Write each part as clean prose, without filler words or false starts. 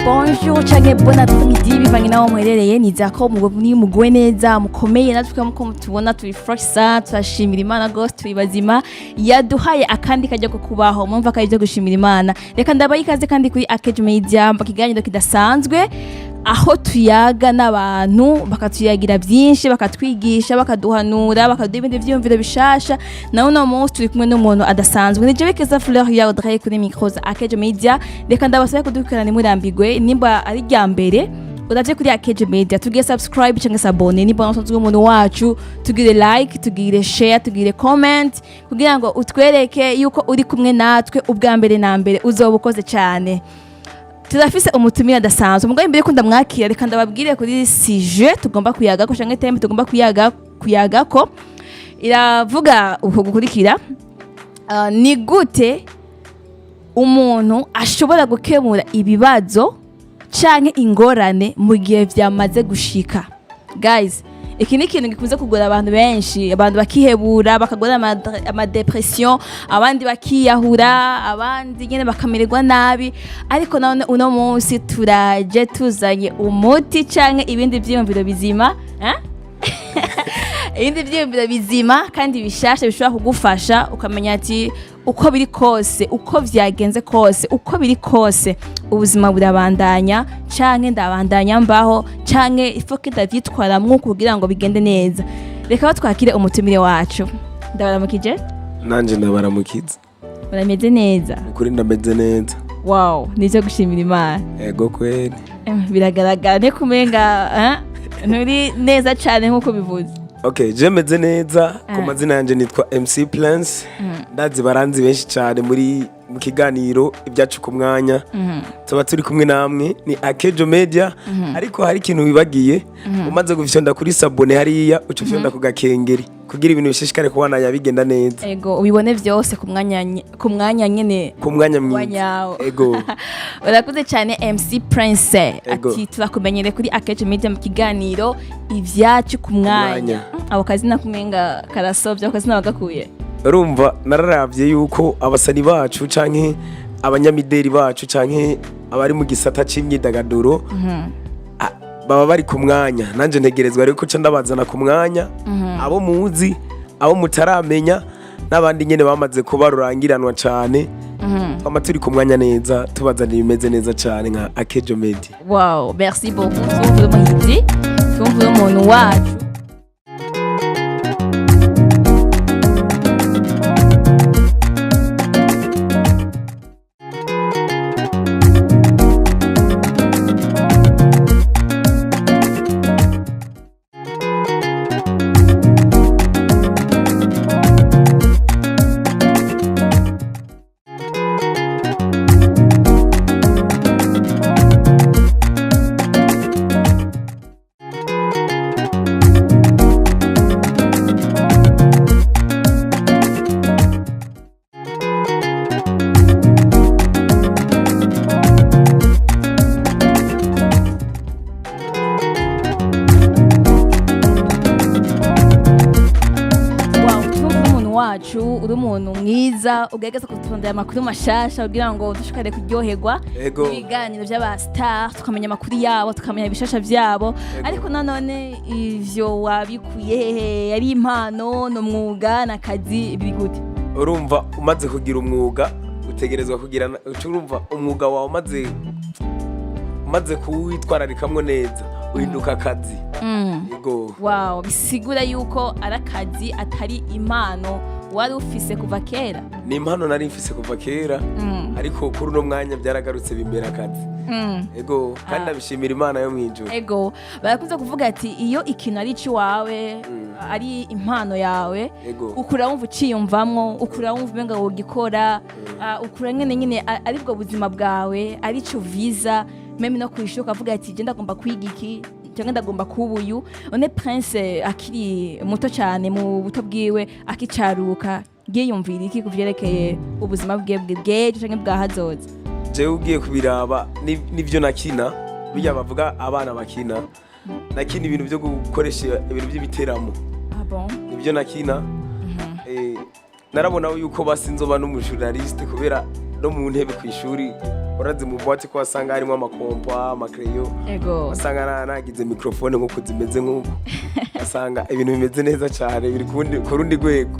bonjour canke bon après-midi bivanye naho muherereye nizera ko muguwe neza mukomeye natwe muko tubona turi fresh sa turashimira Imana gose turi bazima yaduhaye akandi kajya ko kubaho mumva ko ivyo gushimira Imana reka ndabaye ikaze kandi kuri AkezaBurundi mbakiganiro kidasanzwe aho tuyaga n'abantu bakatuyagira byinshi bakatwigisha bakaduhanura bakaduha ibindi vyumviro bishasha naho no munsi turi kumwe n'umuntu adasanzwe nije bekeza fleur ya Audrey kuri micros AkezaBurundi reka ndabasabe kudukurana murambigwe nimba ari rya mbere udaje kuri AkezaBurundi tugire subscribe cyangwa s'abone nimba nsanzwe umuntu wacu tugire like tugire share tugire comment kugira ngo utwereke yuko uri kumwe natwe ubwa mbere na mbere uzobukoze cyane. Turafise umutumira adasanzwe mugabo imbere ko ndamwakira reka ndababwire kuri sujet tugomba kuyaga ko canke theme tugomba kuyaga ko iravuga uko gukurikira ni gute umuntu ashobora gukemura ibibazo canke ingorane mu gihe vyamaze gushika. Guys, iki ni ikintu gikunze kugora abantu benshi, abantu bakihebura bakagora ama depression, abandi bakiyahura, abandi nyene bakamererwa nabi, ariko none uno munsi turaje tuzanye umuti canke ibindi vyiyumviro bizima, ibindi vyiyumviro bizima kandi bishasha bishobora kugufasha ukamenya ati uko biri kose, uko vyagenze kose, uko biri kose ubuzima burabandanya canke ndabandanya mbaho canke ifoke ndavyitwaramwo kugira ngo bigende neza. Reka twakire umutumire wacu. Ndabaramukije? Nanje ndabaramukiza. Urameze neza? Ukuri ndameze neza. Wow, nizo gushimira Imana. Ego kweli. Biragaragara ne kumenga nturi neza cyane nkuko bivuze. Okay, je meze neza ku mazina yanje nitwa MC Plans. Ndazi baranzi benshi cyane muri mu kiganiro ibyacu ku mwanya. Tuba turi kumwe namwe ni AkezaBurundi ariko hari ikintu wibagiye umaze gufyonda kuri sabone hariya ucufyonda ku gakengeri kugira ibintu bishishikare kubana yabigenda neza. Ego ubibone vyose ku mwanya nyene ku mwanya mwiza. Ego. Urakuze cyane MC Prince ati turakumenyere kuri AkezaBurundi mu kiganiro ibyacu ku mwanya. Abo kazina kumenga karasovye akazina bagakuye. Urumva nararavye yuko abasani bacu canke abanyamideri bacu canke abari mu gisata c'imyidagaduro baba bari ku mwanya nanje ntegerezwa ariko ca ndabazana ku mwanya abo muzi abo mutaramenya n'abandi nyene bamaze kuba rurangiranwa cane twama turi ku mwanya neza tubazanira imeze neza cane nka AkezaBurundi. Wow, merci beaucoup twumvira umuhiti twumvira umuntu wacu. Uri umuntu mwiza ugerageza kutondera amakuru mashasha kugira ngo dushikare kuryoherwa ibiganiro by'aba star tukamenya amakuru yabo tukamenya ibishasha byabo ariko nanone ivyo wabikuye hehe yari impano no mwuga nakazi biri gute? Urumva umaze kugira umwuga utegerezwa kugira urumva umwuga wawe umaze kuwitwararikamwe neza uhinduka akazi. Yego. Wow, bisigura yuko arakazi atari impano wari ufise kuva kera. Ni impano nari mfise kuva kera ariko kuri uno mwanya byaragarutse bimbera akazi. Ego kandi ndabishimira Imana yo mwijuru. Ego barakunze kuvuga ati iyo ikintu ari ci wawe ari impano yawe ukura wumva uciyumvamwo ukura wumva umenga wogikora ukura nyene aribwo buzima bwawe ari cyo viza meme no kwishuka avuga ati je ndagomba kwiga iki cyangwa ndagomba kubuyu. One Prince akiri muto cyane mu buto bwiwe akicaruka giyumvira iki kuvyerekeye ubuzima bwe bweje cyangwa bwa hazoza? Je ugiye kubiraba nivyo nakina bijya bavuga abana bakina nakina ibintu byo gukoresha ibintu by'ibiteramo. Bon? Nivyo nakina narabona yuko basinzoba n'umujournaliste kubera no mu ntebe ku ishuri urazi mu boîte ko wasanga harimo amakompa amakereyo ego wasanga nagize microphone nk'uko zimeze nk'uko wasanga ibintu bimeze neza cyane biri ku rundi rwego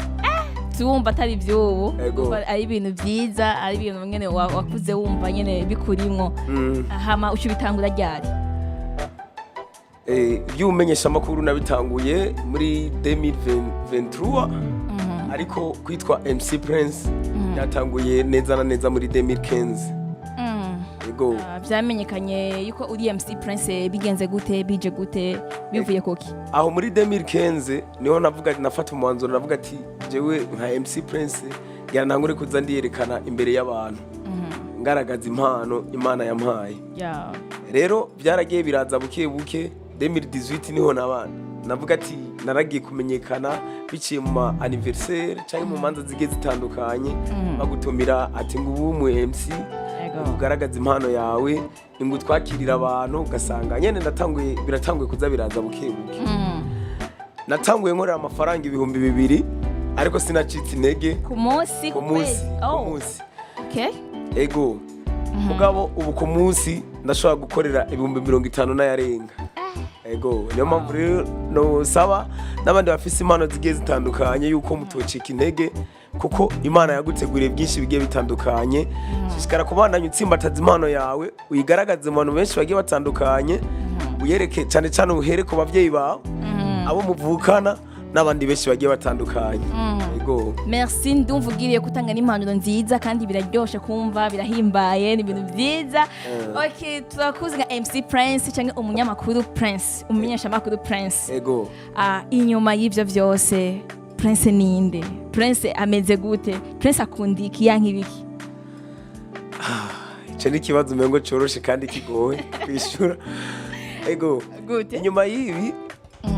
wumva atari iby'ubu Ego. ari ibintu byiza ari ibintu nyine wakuze wumva nyine bikurimwo hama uca ubitangura ryari iby'umenyesha amakuru nabitanguye muri 2023 ariko kwitwa MC Prince yatanguye neza na neza muri 2015 ego byamenyekanye yuko uri MC Prince bigenze gute bije gute bivuye koki aho muri 2015 niho navuga nafata umwanzuro navuga ati jewe nka MC Prince ntangure kuza ndiyerekana imbere y'abantu ngaragaza impano Imana yampaye rero byaragiye biraza buke buke 2018 niho navuga ati naragiye kumenyekana biciye mu anniversaire cyangwa mu manza zigiye zitandukanye bagutumira ati ngo ubu mu MC ugaragaza impano yawe ngo twakirira abantu ugasanga nyene biratanguye kuza biraza buke buke natanguye nkorera amafaranga 2,000 ariko sinacitse intege ku munsi okay ego mugabo ubu ku munsi ndashobora gukorera 50,000 n'ayarenga ego niyo mpamvu rero nosaba n'abandi bafise impano zigiye zitandukanye yuko mutocika intege kuko Imana yaguteguriye byinshi bigiye bitandukanye shishikara kubandanya utsimbataza impano yawe uyigaragaze mu bantu benshi bagiye batandukanye uyereke cyane cyane uhere ku bavyeyi bawe abo muvukana n'abandi benshi bagiye batandukanye ego merci ndumva ugiriye kutanga n'impanuro nziza kandi biraryoshe kumva birahimbaye ni ibintu byiza okay turakuze nka MC Prince cyangwa umunyamakuru Prince umumenyesha makuru Prince ego inyuma y'ivyo vyose Prince ninde Prince ameze gute Prince akundiki yankibiki ico ni kibazo mengo coroshe kandi kigoye kwishura ego inyuma y'ibi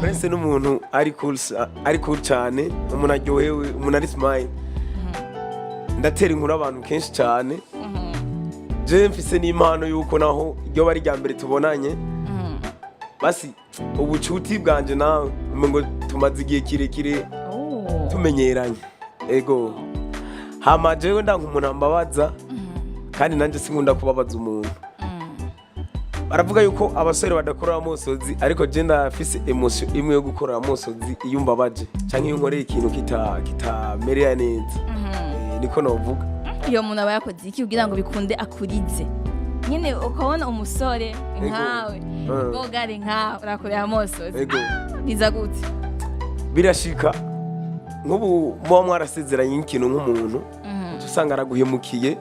Prince n'umuntu ari cool cyane umuntu aryohewe umuntu ari smile ndatera inkuru abantu kenshi cyane je mfise n'impano yuko naho iryo bari rya mbere tubonanye basi ubucuti bwanje nawe ngo tumaze igihe kirekire tumenyeranye ego hama jewe ndanka umuntu ambabaza kandi nanje sinkunda kubabaza umuntu baravuga yuko abasore badakora amosozi ariko je ndafise emotion imwe yo gukora amosozi iyo mbabaje canke iyo nkoreye ikintu kitamerera neza niko novuga iyo muntu aba yakoze iki kugira ngo bikunde akurize nyine ukabona umusore nkawe bogare nkawe urakorera amosozi biza gute birashika nk'ubu muba mwarasezeranye ikintu nk'umuntu usanga araguhemukiye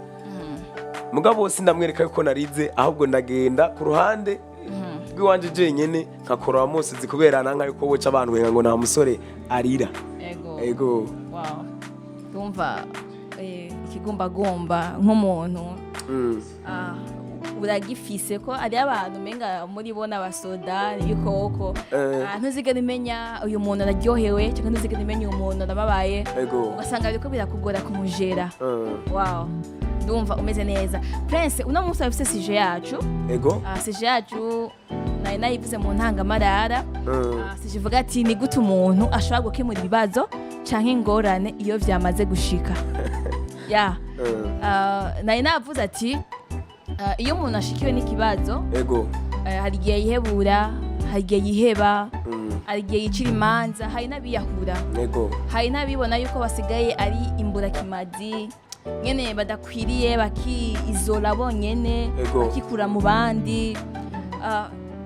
mugabo sindamwereka yuko narize ahubwo ndagenda ku ruhande rw'iwanje jenyene nkakora amosozi kubera nanka yuko boca abantu wenga ngo nta musore arira ego wow tumva ikigumbagumba nk'umuntu uragifise ko ari abantu menga muri bona abasoda ibikoko ntuzigera umenya uyu muntu araryohewe cyangwa ntuzigera umenya uyu muntu arababaye ugasanga biriko birakugora kumujera wow ndumva umeze neza Prince uno munsi afise sije yacu ego sije yacu nayivuze mu ntangamarara sije ivuga ati ni gute umuntu ashobora gukemura ibibazo canke ingorane iyo vyamaze gushika navuze ati iyo umuntu ashikiwe n'ikibazo ego hari igihe yihebura hari igihe yiheba hari igihe yicira imanza hari n'abiyahura hari n'abibona yuko basigaye ari imburakimazi nyene badakwiriye bakiizola bonyene bakikura mu bandi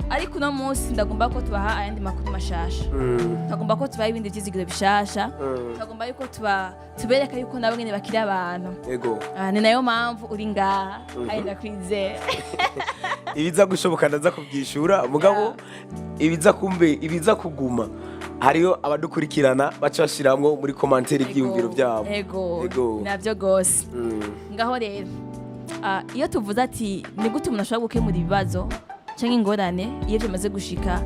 ariko uno munsi ndagomba ko tubaha ayandi makuru mashasha ndagomba ko tubaha ibindi vyizigiro bishasha ndagomba yuko tubereka yuko nabo nyene bakiri abantu ni nayo mpamvu uri ngaha kandi ndakwizera ibiza gushoboka ndaza kubyishura mugabo ibiza kuguma hariyo abadukurikirana baca bashiramwo muri commentaire ibyiyumviro byabo ego navyo gose ngaho rero iyo tuvuze ati ni gute umuntu ashobora gukemura ibibazo cyangwa ingorane iyo bimaze gushika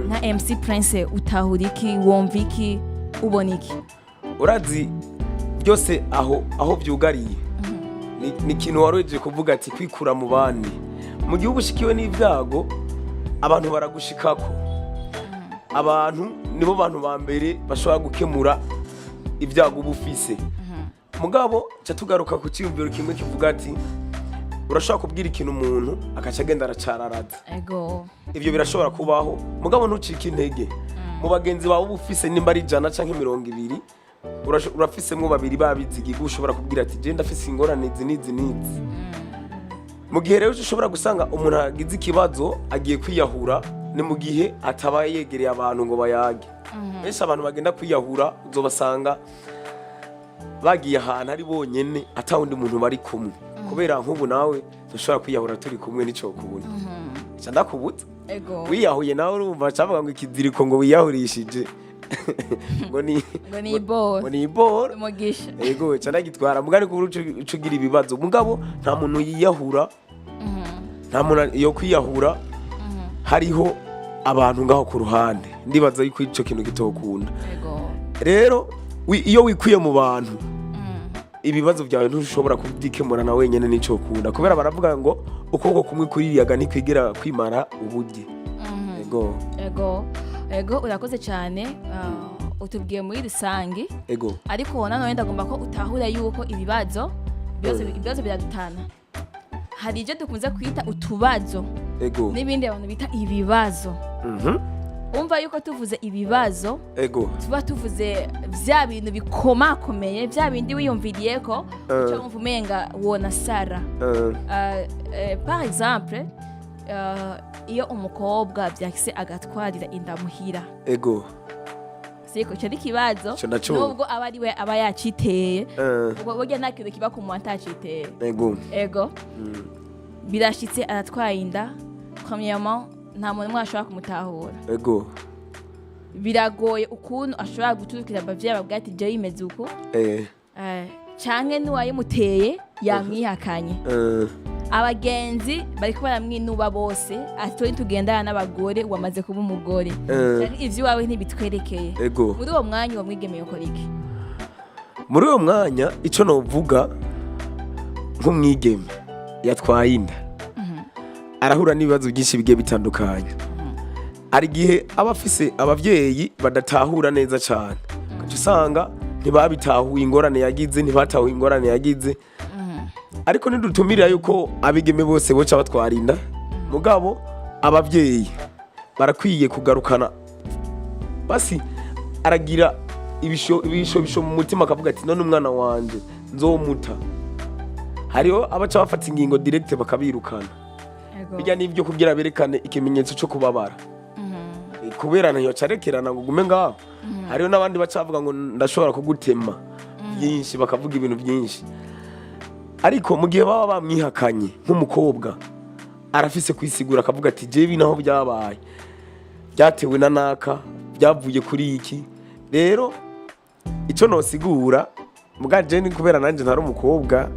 nka MC Prince utahura iki wumva iki ubona iki urazi byose aho byugariye ni ikintu waroje kuvuga ati kwikura mu bandi mu gihugu ushikiwe n'ibyago abantu baragushikako abantu nibo bantu ba mbere bashobora gukemura ibyago bufise mugabo ca tugaruka ku ciyumviro kimwe kivuga ati urashobora kubwira ikintu umuntu akaca agenda aracararaza. ego Ivyo birashobora kubaho mugabo ntucike intege. Mu bagenzi bawe ufise nimba ari 100 canke 200 urafisemwo babiri babizigiga ushobora kubwira ati je ndafise ingorane nizi. Mu gihe rero ushobora gusanga umuntu agize ikibazo agiye kwiyahura ni mu gihe ataba yegereye abantu ngo bayage. Benshi abantu bagenda kwiyahura uzobasanga bagiye ahantu ari bonyene ata wundi muntu bari kumwe. Kubera nk'ubu nawe dushobora kwiyahura turi kumwe nico kubona. Ca ndakubuza. ego Wiyahuye nawe urumva cavuga ngo ikiziriko ngo wiyahurishije. ngo ni iboro umugisha. Ego ca ndagitwara mugani ku ucugira ibibazo mugabo nta muntu yiyahura. Nta muntu yo kwiyahura. Hariho abantu ngaho ku ruhande ndibaza yuko ico kintu gitokunda. ego Rero iyo wikwiye mu bantu ibibazo byawe ntushobora kubyikemura na wenyene nico kunda kubera baravuga ngo ukuboko kumwe kuririyaga ntikwigera kwimara uburyo. ego urakoze cyane. Utubwiye muri rusange ego ariko nanone ndagomba ko utahura yuko ibibazo biradutana. Hari ibyo dukunze kwita utubazo ego n'ibindi abantu bita ibibazo. Umva yuko tuvuze ibibazo ego tuba tuvuze vya bintu bikomakomeye vya bindi wiyumviriye ko uca wumva umenga wona sara. Par exemple iyo umukobwa byakise agatwarira inda muhira ego siko cyo ikibazo nubwo aba ari we aba yaciteye burya nta kintu kiba ku muntu ataciteye. ego birashitse aratwaye inda premièrement nta muntu mwashobora kumutahura. ego biragoye ukuntu ashobora guturukira abavyeyi babwira ati je yimeze uko canke n'uwayimuteye yamwihakanye. Abagenzi bariko baramwinuba bose ati tugendana n'abagore wamaze kuba umugore canke ivyo wawe ntibitwerekeye. Muri uwo mwanya wamwigemeye ukora iki? Muri uwo mwanya ico novuga nk'umwigeme yatwaye inda arahura n'ibibazo byinshi bigiye bitandukanye. Ari gihe abafise abavyeyi badatahura neza cyane kuko usanga ntibabitahuye ingorane yagize ariko nidutumirira yuko abigeme bose boca batwarinda mugabo abavyeyi barakwiye kugarukana basi aragira ibisho mu mutima akavuga ati none umwana wanje nzomuta. Hariho abaca bafata ingingo direct bakabirukana. Bijya nivyo kugira berekane ikimenyetso cyo kubabara. Kubera nayo carekerana ngo gume ngaho. Hariho nabandi bacavuga ngo ndashobora kugutema byinshi bakavuga ibintu byinshi. Ariko mu gihe baba bamwihakanye nk'umukobwa arafise kwisigura akavuga ati jewe naho byabaye byatewe na naka byavuye kuri iki. Rero ico nosigura muga je kubera nanje ntari umukobwa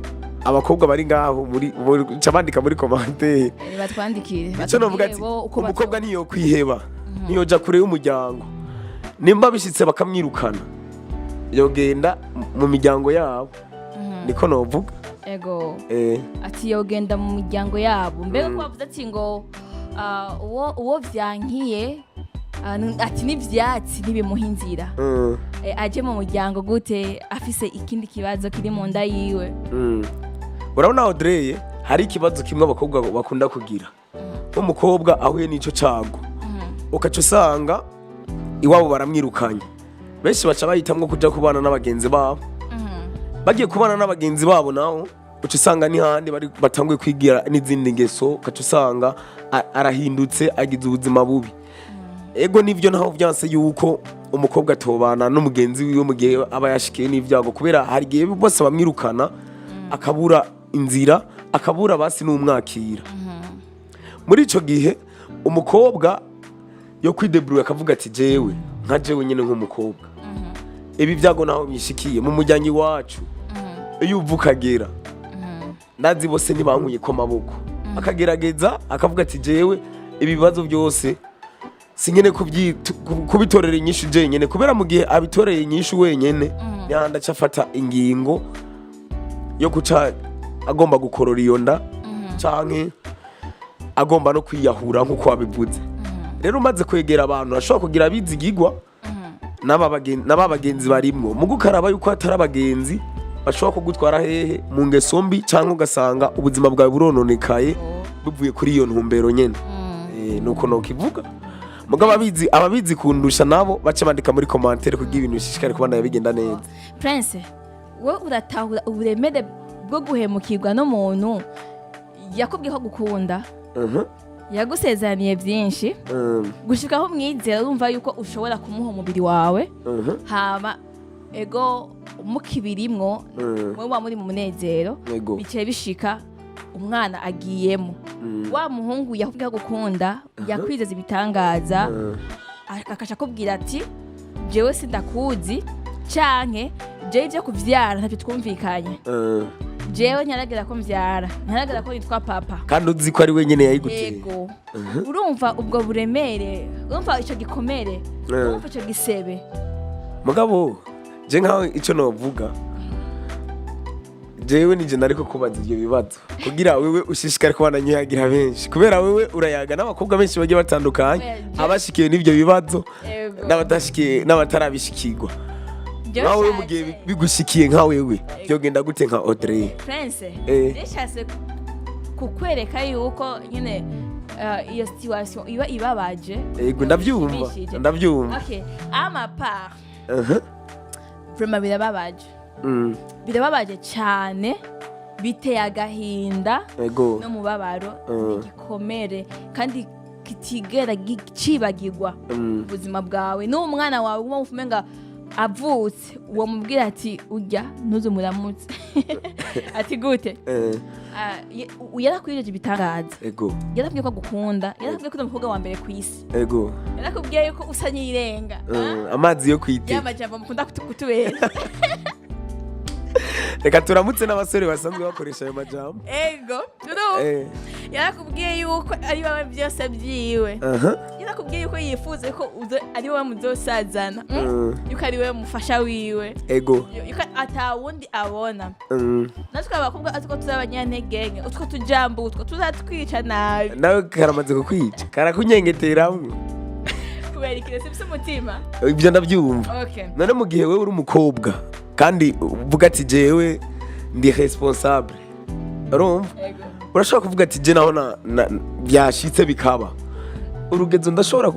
abakobwa bari ngaho muri cabandika muri commentaire batwandikire ico novuga ati umukobwa niyo kwiheba niyo ja kure y'umuryango nimba bishitse bakamwirukana yogenda mu miryango yabo. Niko novuga. Ego ati yogenda mu miryango yabo mbega ko bavuze ati ngo uwo vyankiye ati n'ivyatsi ntibimuha inzira aje mu muryango gute afise ikindi kibazo kiri mu nda yiwe. Urabona Audrey hari ikibazo kimwe abakobwa bakunda kugira nk'umukobwa ahuye n'ico cago ukaca usanga iwabo baramwirukanye benshi baca bahitamwo kuja kubana n'abagenzi babo. Bagiye kubana n'abagenzi babo naho uca usanga ni handi batanguye kwigira n'izindi ngeso ukaca usanga arahindutse agize ubuzima bubi. Ego nivyo naho vyanse yuko umukobwa atobana n'umugenzi wiwe mu gihe aba yashikiye n'ivyago kubera hari gihe bose bamwirukana akabura inzira akabura basi n'umwakira. Muri ico gihe umukobwa yo kwidebruya akavuga ati jewe nka jewe nyene nk'umukobwa ibi vyago naho bishikiye mu muryango iwacu iyo uvukagera ndazi bose ntibankuye ko maboko akagerageza akavuga ati jewe ibibazo byose singene kubitorera inyishu jenyene kubera mu gihe abitoreye inyishu wenyene yanda cafata ingingo yo guca agomba gukorora iyo nda canke agomba no kwiyahura nkuko wabivuze. Rero umaze kwegera abantu ashobora kugira bizigigwa n'ababagenzi barimwo mu gukaraba yuko atari abagenzi bashobora kugutwara hehe mu ngeso mbi cyangwa ugasanga ubuzima bwawe burononekaye buvuye kuri iyo ntumbero nyene. Nuko nokivuga mugabo ababizi kundusha nabo bace bandika muri commentaire kugira ibintu bishishikare kubana yabigenda neza. Prince, we uratahura uburemere bwo guhemukirwa n'umuntu yakubwiye ko gukunda, yagusezeraniye byinshi, gushika aho mwizera urumva yuko ushobora kumuha umubiri wawe, hama ego mukibirimwo mwe muri mu munezero, bicaye bishika umwana agiyemo, wa muhungu yakubwiye gukunda, yakwizeza ibitangaza, akasha kubwira ati jewe sindakuzi canke jewe ivyo kuvyara ntavyo twumvikanye, jewe nyaragira ko mvyara, nyaragira ko nitwa papa, kandi uzi ko ari wenyene yayiguteye. Yego. Urumva ubwo buremere, urumva ico gikomere, urumva ico gisebe. Mugabo je nkaho ico novuga, jewe nije nariko kubaza ivyo bibazo kugira wewe ushishikare kubana nyagira benshi, kubera wewe urayaga n'abakobwa benshi bagiye batandukanye, abashikiye n'ivyo bibazo n'abatashikiye n'abatarabishikirwa. Nawe mugiye bigushikiye nka wewe byogenda gute nka Audrey? Prince, ndashase kukwereka yuko nyene iyo situation iba ibabaje. Yego ndavyumva. Okay, ama part. Vraiment birababaje. Birababaje cyane, biteye agahinda no mubabaro, igikomere kandi kitigera gicibagirwa ubuzima bwawe n'umwana wawe umufumenga avutse uwo mubwira ati ujya ntuze muramutse ati gute yarakwijeje ibitangaza, yarakubwiye ko gukunda, yarakubwiye ko uri umukobwa wa mbere ku isi, yarakubwiye ko usa n'irenga, amazi yo kwitega, y'amajambo mukunda kutubera. Reka turamutse n'abasore basanzwe bakoresha ayo majambo. Yarakubwiye yuko ari wowe byose byiwe, yarakubwiye yuko yifuza ko ari wowe muzosazana, yuko ari wowe mufasha wiwe, yuko atawundi abona. Natwe abakobwa atiko tuzabanyantege, utwo tujambo utwo tuzatwica nabi. Nawe karamaze kukwica, karakunyengeteramwe kubera ikirese by'umutima. Ibyo ndabyumva. None mu gihe wewe uri umukobwa kandi uvuga ati jewe ndi responsable, urumva urashobora kuvuga ati je naho byashitse bikaba urugezo, ndashobora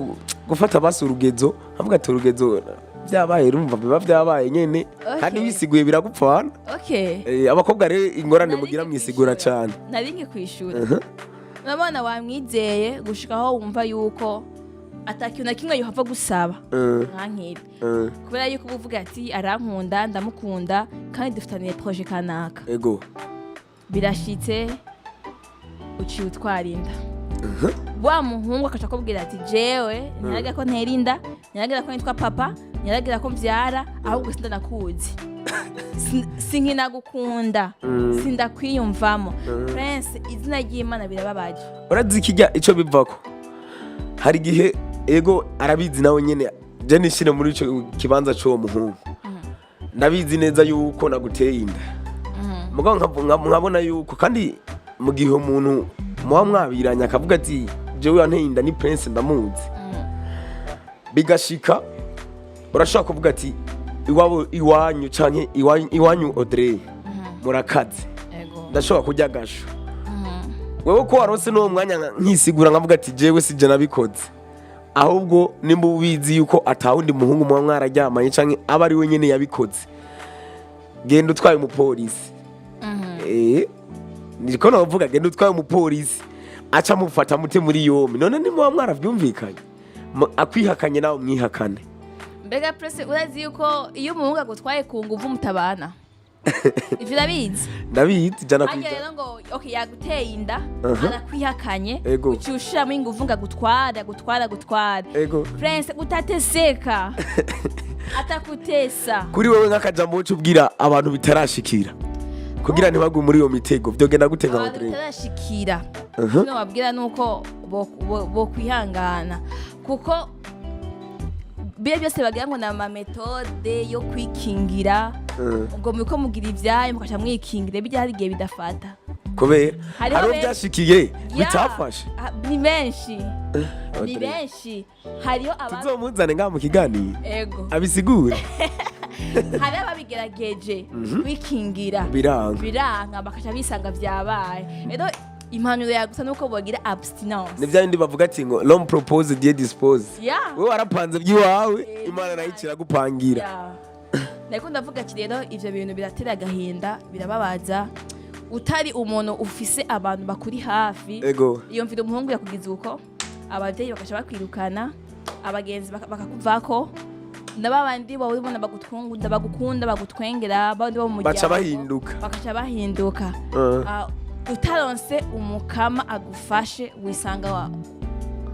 gufata basi urugezo avuga ati urugezo byabaye, urumva biba byabaye nyene kandi bisiguye biragupfana. Abakobwa rero ingorane mugira mwisigura cyane. Naringe kwishura nabona wamwizeye gushika aho wumva yuko atakintu na kimwe yohava gusaba nkankiri, kubera yuko uvuga ati arankunda, ndamukunda kandi dufitaniye projet kanaka, birashitse uciye utwarinda, wa muhungu akaca kubwira ati jewe nyaragira ko nterinda, nyaragira ko nitwa papa, nyaragira ko mvyara, ahubwo sindanakuzi, sinkinagukunda, sindakwiyumvamo. Prince, izina ry'Imana birababaje. Urazi kijya ico bivako, hari gihe ego arabizi nawe nyene, je nishire muri ico kibanza cyo muhungu, ndabizi neza yuko naguteye inda, mugabo nkabona yuko kandi mu gihe umuntu muba mwabiranya akavuga ati jewe yanteye inda ni Prince ndamuzi, bigashika urashaka kuvuga ati iwanyu canke iwanyu Audrey murakaze, ndashobora kujya gasho, wewe ko warose no mwanya nkisigura nkavuga ati jewe sije nabikoze, ahubwo nimba ubizi yuko atawundi muhungu muba mwararyamanye canke aba ari we nyene yabikoze, genda utwaye umupolisi. Niko navuga genda utwaye umupolisi aca mufata mute muri yombi, none nimuba mwaravyumvikanye, akwihakanye nawe mwihakane. Mbega Prince, urazi yuko iyo umuhungu agutwaye ku nguvu mutabana? Ivyo urabizi? Ndabizi jana kwita. Rero ngo okay yaguteye inda, arakwihakanye, ucyushiramo inguvu ngo agutwara. Prince, utateseka. Atakutesa. Kuri wewe nk'akajambo cyo ubwira abantu bitarashikira, kugira ntibagwe muri iyo mitego, byogenda gute nka Audrey? Bitarashikira. No wabwira nuko bo kwihangana, kuko biye byose bagira ngo na metode yo kwikingira, ngo muko mugira ivyaye mukaca mwikingira, bijya hari gihe bidafata, kubera hariho byashikiye bitafashe. Ni benshi hariyo abantu tuzomuzane ngaha mu kiganiro abisigure. hari ababigerageje bikingira biranga bakaca bisanga vyabaye rero impanuro yagusa nuko bogira abstinence ni bya bindi bavuga ati ngo l'homme propose Dieu dispose wewe warapanze by'iwawe Imana nayo ikiragupangira Nako ndavuga ati rero ivyo bintu biratera agahinda birababaza utari umuntu ufise abantu bakuri hafi iyo mvira umuhungu yakugize uko abavyeyi bakasha bakwirukana abagenzi bakakuvako nababandi bawe ubona bagukunda bagutwengera bandi bo mu muryango bakaca bahinduka utaronse umukama agufashe wisanga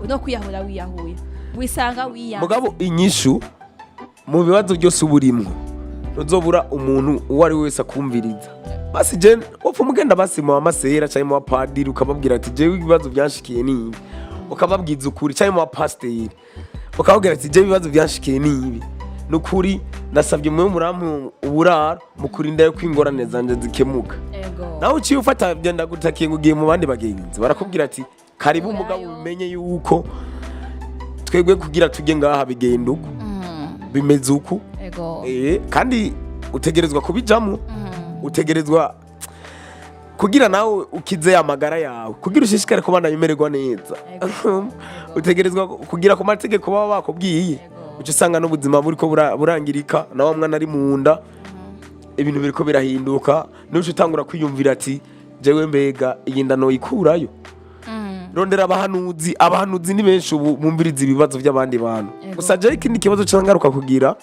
no kwiyahura wiyahuye wisanga wiyanga mugabo inyishu mu bibazo byose uburimwe uzobura umuntu uwo ari wese akumviriza basi je wapfa mugenda basi mu amasera cyangwa mu padiri ukababwira ati je ibibazo byanshikiye ni ukababwiza ukuri cyangwa mu pasteur ukababwira ati je ibibazo byanshikiye ni ibi nukuri nasabye mwe murampu uburaro mukurinda yo kwingorane zanje zikemuka naho uciye ufata byenda gutakiye ngugiye mu bandi bagenzi barakubwira ati karibu umugabo umenye yuko twegwe kugira tujye ngaha bigenda uko bimeze uko kandi utegerezwa kubijamo utegerezwa kugira nawe ukize amagara yawe kugira ushishikare kubana bimererwa neza utegerezwa kugira ku mategeko baba bakubwiye uca usanga n'ubuzima buriko burangirika na wa mwana ari mu nda ibintu biriko birahinduka n'uca utangura kwiyumvira ati jewe mbega iyi nda noyikurayo rondera abahanuzi ni benshi ubu bumviriza ibibazo by'abandi bantu gusa jewe ikindi kibazo cangaruka kugira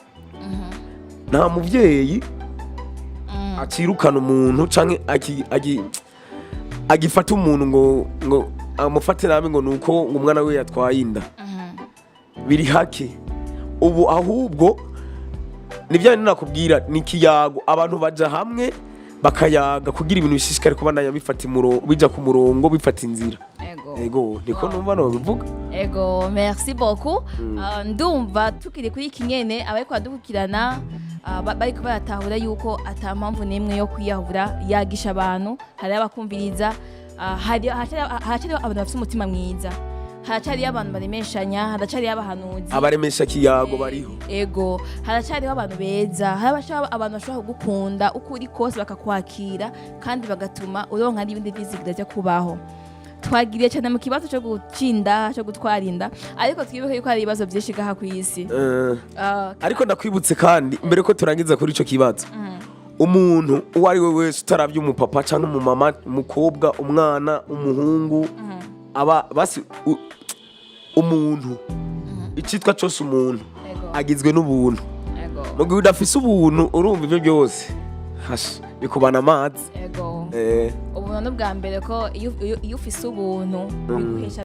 nta muvyeyi acirukana umuntu canke agifata umuntu ngo amufate nabi ngo nuko umwana we yatwaye inda biri hake ubu ahubwo nibyo nakubwira ni kiyago abantu baja hamwe bakayaga kugira ibintu bishishikare kuba nayo bifata bija ku murongo bifata inzira ego niko numva no bivuga ego merci beaucoup ndumva tukiri kuri kinyene abariko badukirana bariko baratahura yuko atampamvu nemwe yo kwiyahura yagisha abantu hari abakumviriza hari abantu bafite umutima mwiza haracari abantu baremeshanya haracari abahanuzi abaremesha kiyago bariho ego haracari abantu beza harabasha abantu bashobora kugukunda uko uri kose bakakwakira kandi bagatuma uronka n'ibindi vyizigira byo kubaho twagiriye cyane mu kibazo cyo gucinda cyo gutwarinda ariko twibuke yuko hari ibibazo byinshi gaha ku isi ariko ndakwibutse kandi mbere ko turangiza kuri ico kibazo umuntu uwo ari we wese utaravye umupapa cyangwa umumama umukobwa umwana umuhungu aba basi umuntu icitwa cyose umuntu agizwe n'ubuntu mu gihe udafise ubuntu urumva ivyo byose bikubana amazi ubuntu bwa mbere ko iyo ufise ubuntu biguhesha